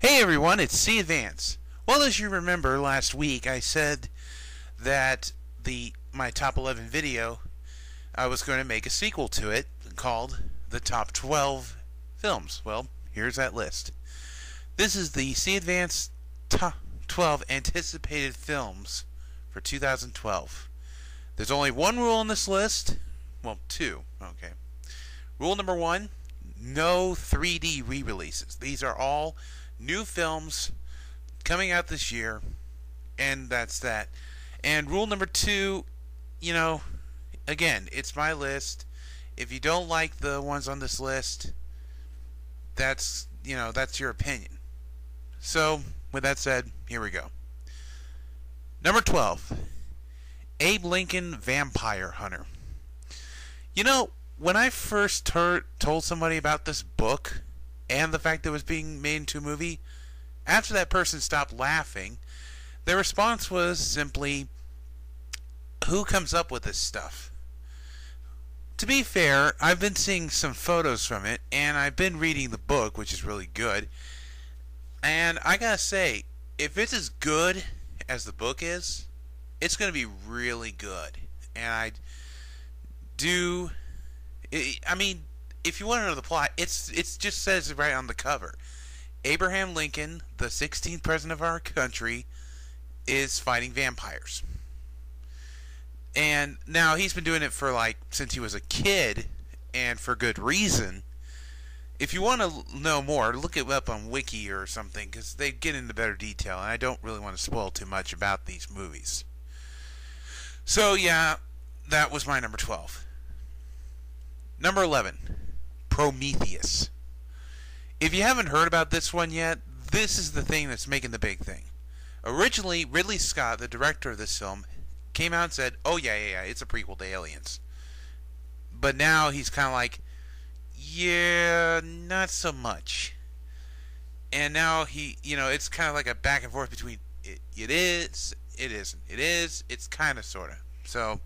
Hey everyone, it's Cadvance. Well, as you remember, last week I said that my top 11 video, I was going to make a sequel to it called the top 12 films. Well, here's that list. This is the Cadvance top 12 anticipated films for 2012. There's only one rule in this list. Well, two. Okay. Rule number one, no 3D re-releases. These are all new films coming out this year, and that's that. And rule number two, again, it's my list. If you don't like the ones on this list, that's your opinion. So, with that said, here we go. Number 12, Abe Lincoln Vampire Hunter. When I first told somebody about this book and the fact that it was being made into a movie, after that person stopped laughing, their response was simply, who comes up with this stuff? To be fair, I've been seeing some photos from it, and I've been reading the book, which is really good. And I gotta say, if it's as good as the book is, it's gonna be really good. And if you want to know the plot, it just says it right on the cover. Abraham Lincoln, the 16th president of our country, is fighting vampires. And now he's been doing it since he was a kid, and for good reason. If you want to know more, look it up on Wiki or something, because they get into better detail, and I don't really want to spoil too much about these movies. So yeah, that was my number 12. Number 11, Prometheus. If you haven't heard about this one yet, this is the thing that's making the big thing. Originally, Ridley Scott, the director of this film, came out and said, oh yeah, it's a prequel to Aliens. But now he's kind of like, yeah, not so much. And now it's kind of like a back and forth between it is, it isn't, it is, it's kind of, sort of. So,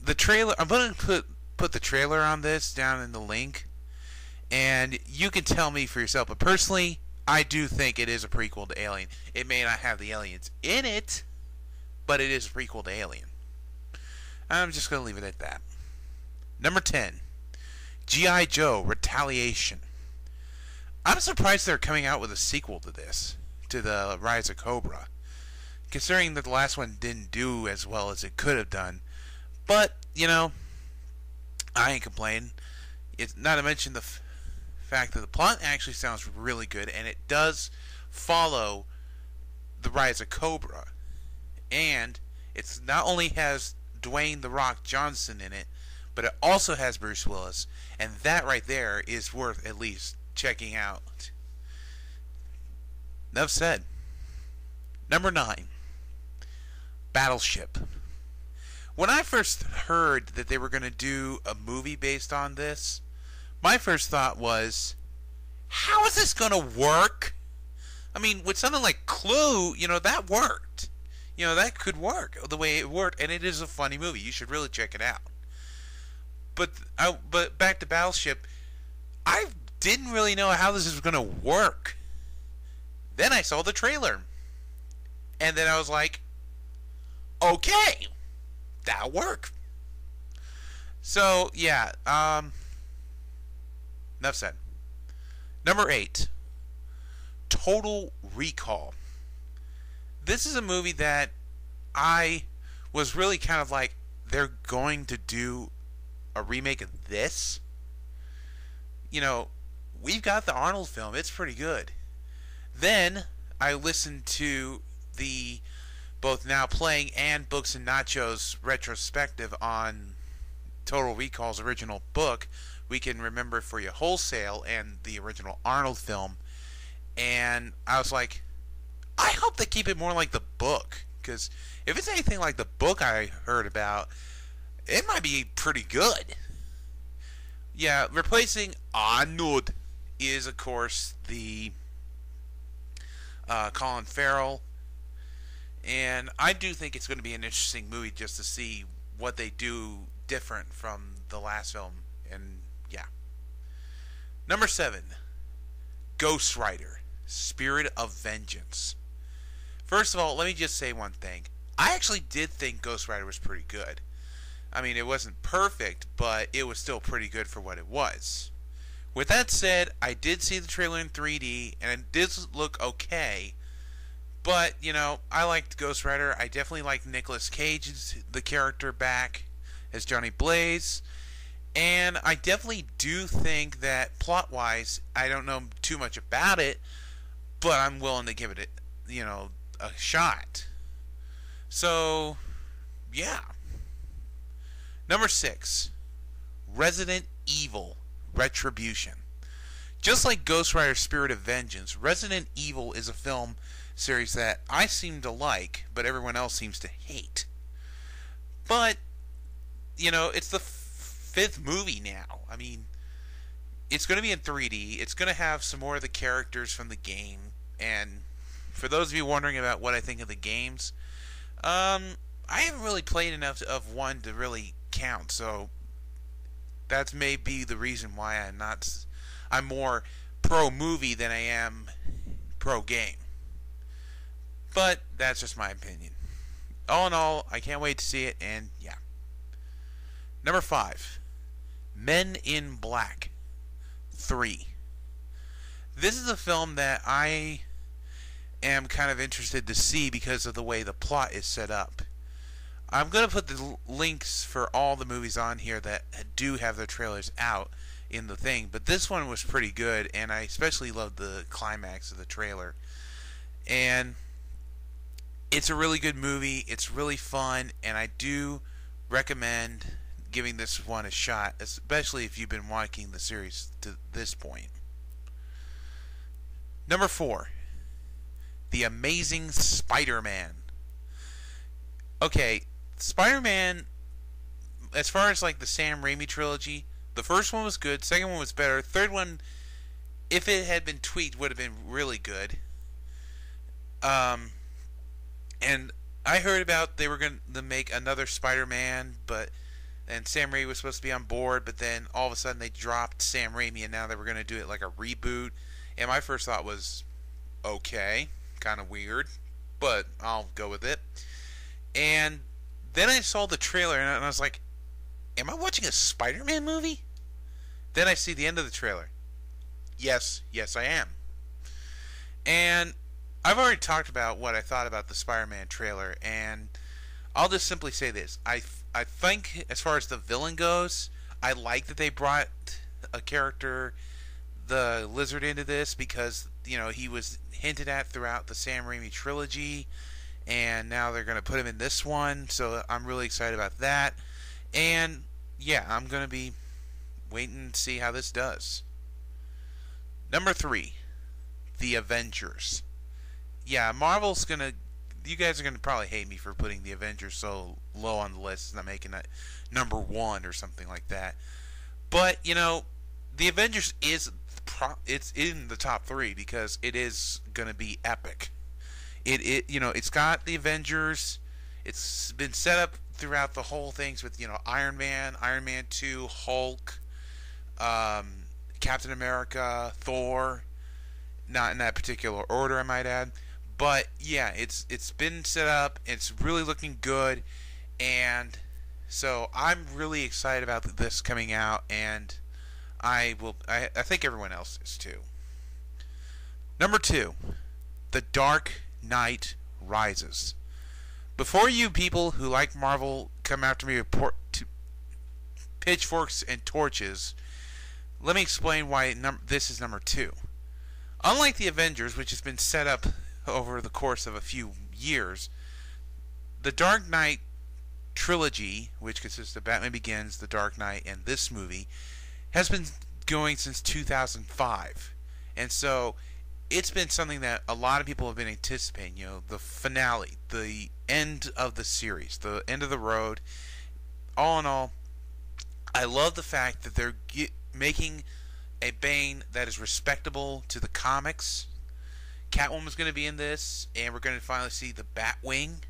the trailer, I'm going to put the trailer on this down in the link, and you can tell me for yourself. But personally, I do think it is a prequel to Alien. It may not have the aliens in it, but it is a prequel to Alien. I'm just going to leave it at that. Number 10, G.I. Joe Retaliation. I'm surprised they're coming out with a sequel to this, to the Rise of Cobra, considering that the last one didn't do as well as it could have done. But, I ain't complaining. It's not to mention the fact that the plot actually sounds really good, and it does follow the Rise of Cobra. And it's not only has Dwayne "The Rock" Johnson in it, but it also has Bruce Willis, and that right there is worth at least checking out. Enough said. Number 9, Battleship. When I first heard that they were going to do a movie based on this, my first thought was, how is this going to work? I mean, with something like Clue, that worked. That could work the way it worked, and it is a funny movie. You should really check it out. But back to Battleship, I didn't really know how this was going to work. Then I saw the trailer, and then I was like, okay, that'll work. So yeah, enough said. Number 8, Total Recall. This is a movie that I was really kind of like, they're going to do a remake of this? We've got the Arnold film. It's pretty good. Then I listened to the both Now Playing and Books and Nachos retrospective on Total Recall's original book, We Can Remember For You Wholesale, and the original Arnold film. And I was like, I hope they keep it more like the book, because if it's anything like the book I heard about, it might be pretty good. Yeah, replacing Arnold is, of course, the Colin Farrell. And I do think it's going to be an interesting movie just to see what they do different from the last film. And yeah. Number 7, Ghost Rider, Spirit of Vengeance. First of all, let me just say one thing. I actually did think Ghost Rider was pretty good. I mean, it wasn't perfect, but it was still pretty good for what it was. With that said, I did see the trailer in 3D, and it did look okay. But, you know, I liked Ghost Rider. I definitely liked Nicolas Cage's the character back as Johnny Blaze. And I definitely do think that plot-wise, I don't know too much about it, but I'm willing to give it, you know, a shot. So, yeah. Number 6, Resident Evil, Retribution. Just like Ghost Rider Spirit of Vengeance, Resident Evil is a film series that I seem to like, but everyone else seems to hate. But, you know, it's the 5th movie now. I mean, it's going to be in 3D. It's going to have some more of the characters from the game. And for those of you wondering about what I think of the games, I haven't really played enough of one to really count. So that may be the reason why I'm more pro movie than I am pro game. But that's just my opinion. All in all, I can't wait to see it, and yeah. Number 5, Men in Black 3. This is a film that I am kind of interested to see because of the way the plot is set up. I'm going to put the links for all the movies on here that do have their trailers out in the thing, but this one was pretty good, and I especially loved the climax of the trailer. And it's a really good movie. It's really fun, and I do recommend giving this one a shot, especially if you've been watching the series to this point. Number 4, The Amazing Spiderman. Okay, Spider-Man, as far as like the Sam Raimi trilogy, the first one was good, second one was better, third one, if it had been tweaked, would have been really good. And I heard about they were going to make another Spider-Man, and Sam Raimi was supposed to be on board, but then all of a sudden they dropped Sam Raimi, and now they were going to do it like a reboot. And my first thought was, okay, kind of weird, but I'll go with it. And then I saw the trailer, and I was like, am I watching a Spider-Man movie? Then I see the end of the trailer. Yes, I am. And I've already talked about what I thought about the Spider-Man trailer, and I'll just simply say this. I think, as far as the villain goes, I like that they brought a character, the Lizard, into this because, you know, he was hinted at throughout the Sam Raimi trilogy, and now they're going to put him in this one, so I'm really excited about that. And, yeah, I'm going to be waiting to see how this does. Number 3, The Avengers. Yeah, Marvel's gonna. You guys are gonna probably hate me for putting the Avengers so low on the list, not making it number 1 or something like that. But you know, the Avengers it's in the top 3 because it is gonna be epic. It's got the Avengers. It's been set up throughout the whole things with Iron Man, Iron Man 2, Hulk, Captain America, Thor. Not in that particular order, I might add. But yeah, it's been set up. It's really looking good, and so I'm really excited about this coming out, and I think everyone else is too. Number 2, The Dark Knight Rises. Before you people who like Marvel come after me with pitchforks and torches, let me explain why this is number 2. Unlike the Avengers, which has been set up over the course of a few years, the Dark Knight trilogy, which consists of Batman Begins, The Dark Knight, and this movie, has been going since 2005. And so it's been something that a lot of people have been anticipating, the finale, the end of the series, the end of the road. All in all, I love the fact that they're making a Bane that is respectable to the comics. Catwoman's going to be in this, and we're going to finally see the Batwing,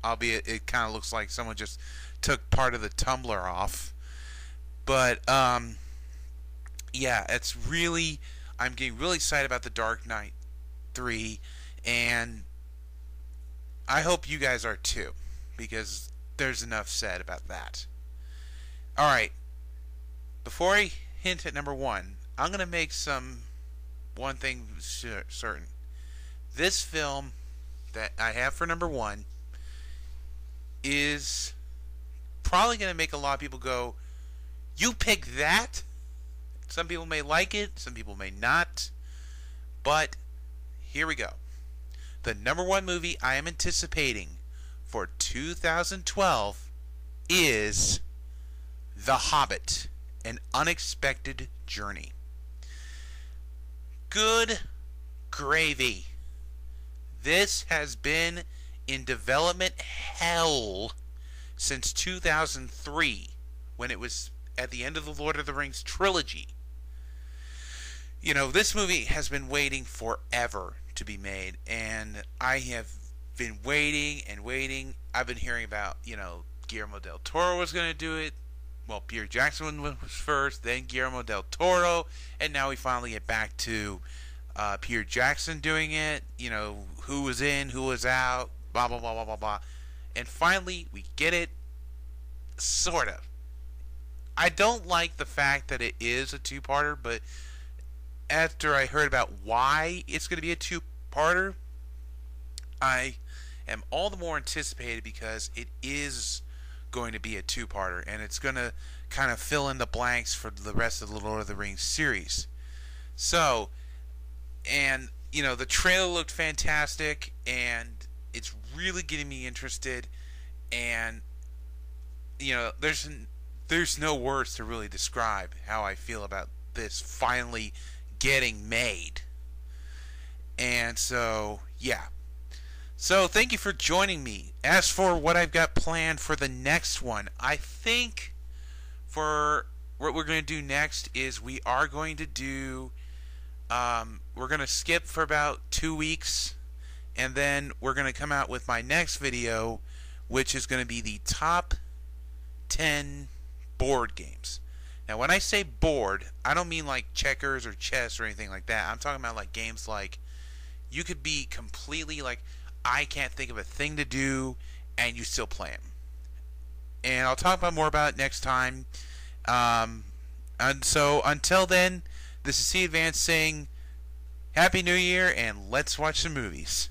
albeit it kind of looks like someone just took part of the tumbler off. But yeah, it's really, I'm getting really excited about The Dark Knight 3, and I hope you guys are too, because there's enough said about that. Alright, before I hint at number one, I'm going to make one thing certain. This film that I have for number one is probably going to make a lot of people go, "You picked that?" Some people may like it, some people may not, but here we go. The number one movie I am anticipating for 2012 is The Hobbit, An Unexpected Journey. Good gravy. This has been in development hell since 2003, when it was at the end of the Lord of the Rings trilogy. You know, this movie has been waiting forever to be made, and I have been waiting and waiting. I've been hearing about, Guillermo del Toro was going to do it. Well, Peter Jackson was first, then Guillermo del Toro, and now we finally get back to Peter Jackson doing it. Who was in, who was out, blah, blah, blah, blah, blah, blah. And finally, we get it, sort of. I don't like the fact that it is a two-parter, but after I heard about why it's going to be a two-parter, I am all the more anticipated, because it is going to be a two-parter, and it's going to kind of fill in the blanks for the rest of the Lord of the Rings series. So, and the trailer looked fantastic, and it's really getting me interested, and there's no words to really describe how I feel about this finally getting made. And so, yeah. So, thank you for joining me. As for what I've got planned for the next one, I think for what we're going to do next is we are going to do, we're going to skip for about 2 weeks, and then we're going to come out with my next video, which is going to be the top 10 board games. Now, when I say board, I don't mean like checkers or chess or anything like that. I'm talking about like games like you could be completely like, I can't think of a thing to do, and you still play them. And I'll talk more about it next time. And so until then, this is Cadvance saying Happy New Year, and let's watch some movies.